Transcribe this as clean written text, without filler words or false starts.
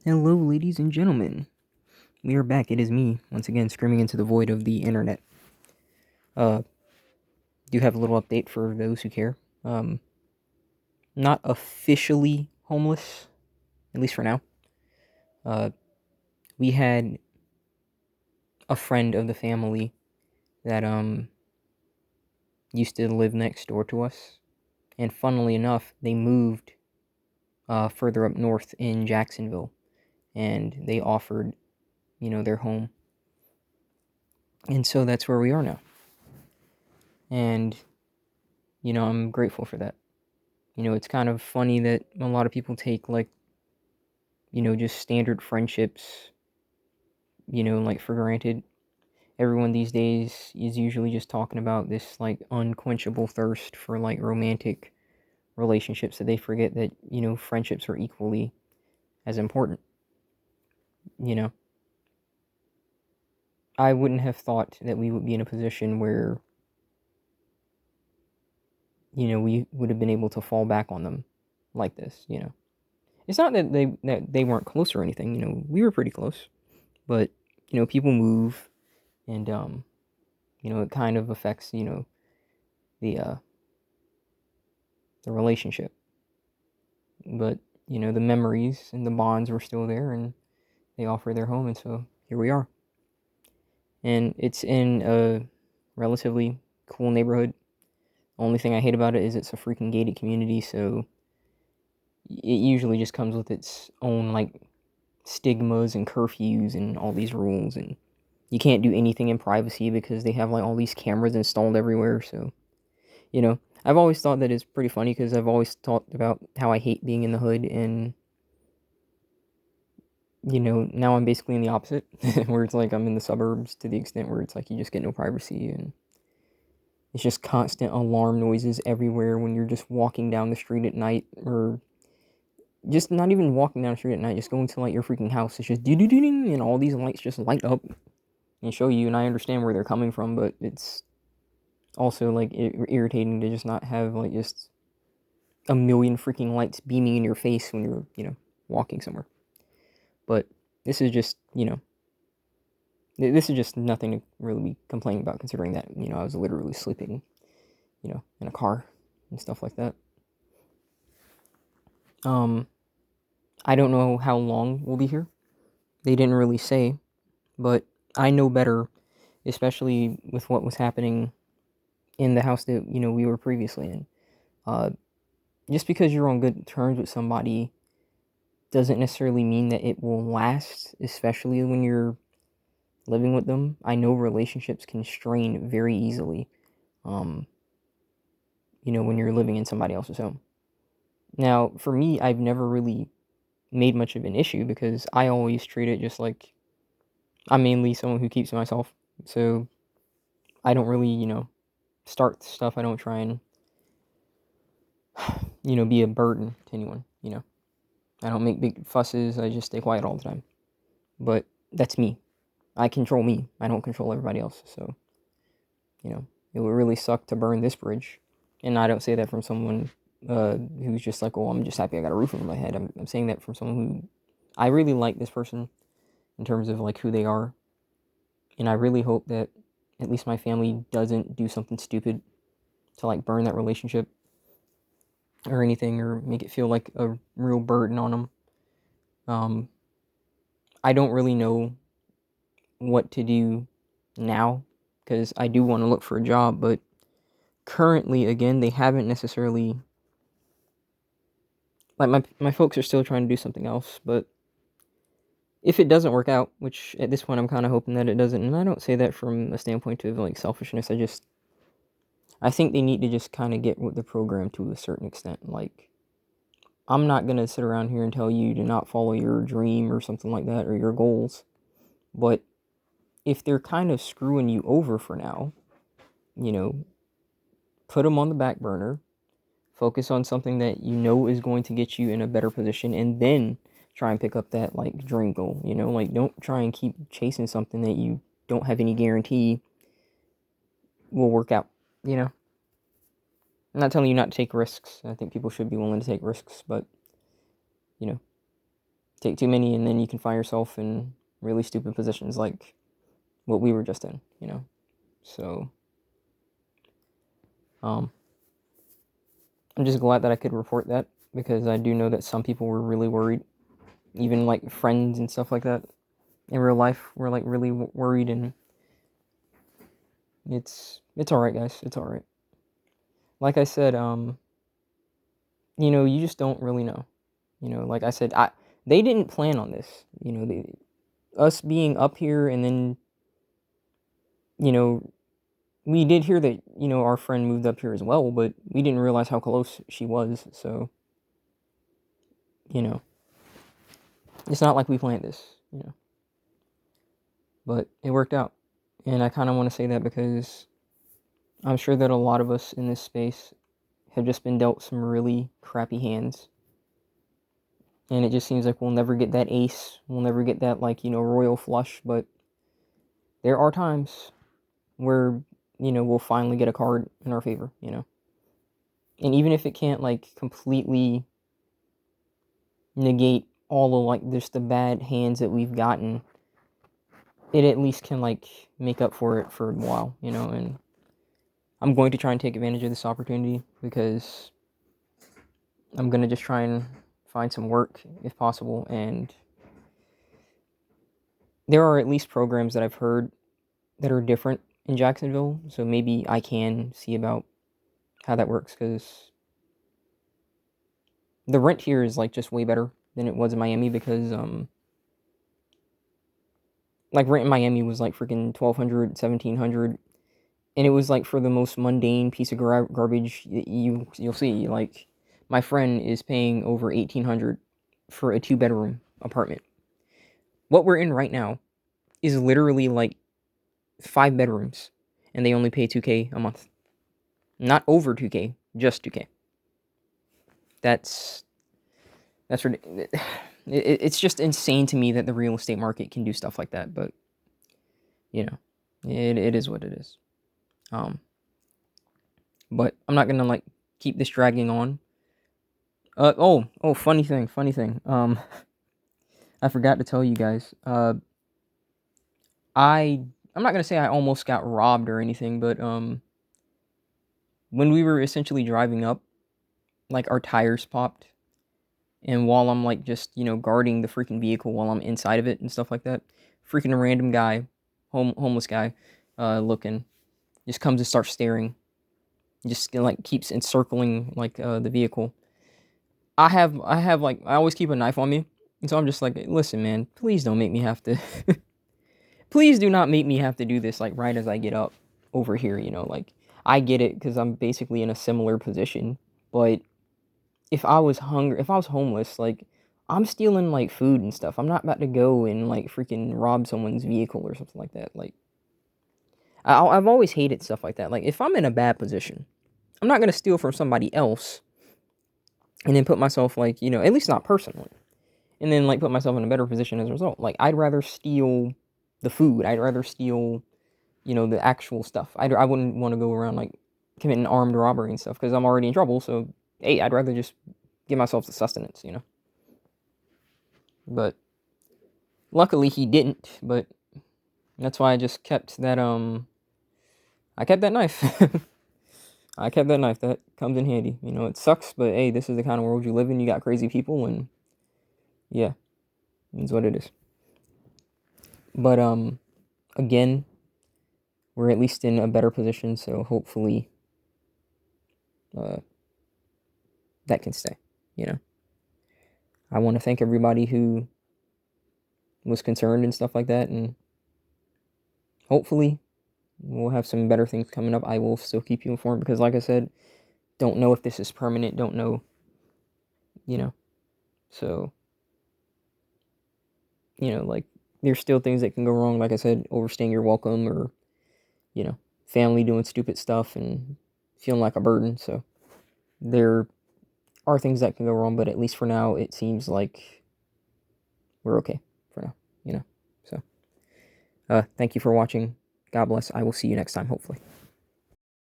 Hello, ladies and gentlemen. We are back. It is me, once again, screaming into the void of the internet. Do have a little update for those who care. Not officially homeless, at least for now. We had a friend of the family that, used to live next door to us. And funnily enough, they moved, further up north in Jacksonville. And they offered, their home. And so that's where we are now. And, I'm grateful for that. It's kind of funny that a lot of people take, like, just standard friendships, like, for granted. Everyone these days is usually just talking about this, like, unquenchable thirst for, like, romantic relationships, that they forget that, friendships are equally as important. You know, I wouldn't have thought that we would be in a position where, we would have been able to fall back on them like this. It's not that they weren't close or anything, we were pretty close. But, people move, and, it kind of affects, the, uh, the relationship. But, the memories and the bonds were still there, and they offer their home, and so here we are. And it's in a relatively cool neighborhood. Only thing I hate about it is it's a freaking gated community, so it usually just comes with its own, like, stigmas and curfews and all these rules, and you can't do anything in privacy because they have, like, all these cameras installed everywhere. So, I've always thought that it's pretty funny because I've always talked about how I hate being in the hood, and, now I'm basically in the opposite, where it's like I'm in the suburbs to the extent where it's like you just get no privacy, and it's just constant alarm noises everywhere when you're just walking down the street at night, or just not even walking down the street at night, just going to, like, your freaking house. It's just ding, and all these lights just light up and show you, and I understand where they're coming from, but it's also, like, irritating to just not have, like, just a million freaking lights beaming in your face when you're, walking somewhere. But this is just, this is just nothing to really be complaining about, considering that, I was literally sleeping, in a car and stuff like that. I don't know how long we'll be here. They didn't really say, but I know better, especially with what was happening in the house that, we were previously in. Just because you're on good terms with somebody doesn't necessarily mean that it will last, especially when you're living with them. I know relationships can strain very easily, when you're living in somebody else's home. Now, for me, I've never really made much of an issue because I always treat it just like I'm mainly someone who keeps to myself. So I don't really, start stuff. I don't try and, be a burden to anyone. I don't make big fusses. I just stay quiet all the time. But that's me. I control me. I don't control everybody else. So, it would really suck to burn this bridge. And I don't say that from someone who's just like, oh, I'm just happy I got a roof over my head. I'm saying that from someone who, I really like this person in terms of, like, who they are. And I really hope that at least my family doesn't do something stupid to, like, burn that relationship or anything, or make it feel like a real burden on them. I don't really know what to do now because I do want to look for a job, but currently, again, they haven't necessarily, like, my folks are still trying to do something else. But if it doesn't work out, which at this point I'm kind of hoping that it doesn't, and I don't say that from a standpoint of, like, selfishness. I think they need to just kind of get with the program to a certain extent. Like, I'm not going to sit around here and tell you to not follow your dream or something like that, or your goals. But if they're kind of screwing you over for now, put them on the back burner, focus on something that is going to get you in a better position, and then try and pick up that, like, dream goal. Like, don't try and keep chasing something that you don't have any guarantee will work out. I'm not telling you not to take risks. I think people should be willing to take risks, but, take too many, and then you can find yourself in really stupid positions like what we were just in, you know. So, I'm just glad that I could report that, because I do know that some people were really worried, even like friends and stuff like that in real life were like really worried, and it's all right, guys. It's all right. Like I said, you know, you just don't really know. You know, like I said, they didn't plan on this. You know, us being up here, and then, you know, we did hear that, you know, our friend moved up here as well, but we didn't realize how close she was. So, you know, it's not like we planned this, you know, but it worked out. And I kind of want to say that because I'm sure that a lot of us in this space have just been dealt some really crappy hands. And it just seems like we'll never get that ace. We'll never get that, like, you know, royal flush. But there are times where, you know, we'll finally get a card in our favor, you know. And even if it can't, like, completely negate all of, like, just the bad hands that we've gotten, it at least can, like, make up for it for a while, you know. And I'm going to try and take advantage of this opportunity, because I'm going to just try and find some work if possible. And there are at least programs that I've heard that are different in Jacksonville, so maybe I can see about how that works, because the rent here is like just way better than it was in Miami, because like rent in Miami was like freaking $1,200, $1,700, and it was like for the most mundane piece of garbage you'll see. Like, my friend is paying over $1,800 for a 2-bedroom apartment. What we're in right now is literally like 5 bedrooms, and they only pay $2K a month. Not over $2K, just $2K. That's ridiculous. It's just insane to me that the real estate market can do stuff like that. But, you know, it is what it is. But I'm not gonna like keep this dragging on. Funny thing. I forgot to tell you guys. I'm not gonna say I almost got robbed or anything, but when we were essentially driving up, like, our tires popped, and while I'm like just, you know, guarding the freaking vehicle while I'm inside of it and stuff like that, freaking random guy, homeless guy, looking, just comes and starts staring, just like keeps encircling like the vehicle. I have like, I always keep a knife on me, and so I'm just like, listen, man, please don't make me have to. Please do not make me have to do this like right as I get up over here. You know, like, I get it because I'm basically in a similar position, but if I was hungry, if I was homeless, like, I'm stealing like food and stuff. I'm not about to go and like freaking rob someone's vehicle or something like that. Like, I've always hated stuff like that. Like, if I'm in a bad position, I'm not gonna steal from somebody else and then put myself, like, you know, at least not personally, and then like put myself in a better position as a result. Like, I'd rather steal the food. I'd rather steal, you know, the actual stuff. I wouldn't want to go around like committing armed robbery and stuff, because I'm already in trouble. So, hey, I'd rather just give myself the sustenance, you know. But luckily he didn't. But that's why I just kept that I kept that knife. I kept that knife. That comes in handy. You know, it sucks, but hey, this is the kind of world you live in. You got crazy people, and yeah, that's what it is. But again, we're at least in a better position, so hopefully that can stay, you know. I want to thank everybody who was concerned and stuff like that, and hopefully we'll have some better things coming up. I will still keep you informed, because like I said, don't know if this is permanent, don't know, you know. So, you know, like, there's still things that can go wrong, like I said, overstaying your welcome, or, you know, family doing stupid stuff and feeling like a burden. So there are things that can go wrong, but at least for now, it seems like we're okay for now, you know. So thank you for watching. God bless. I will see you next time, hopefully.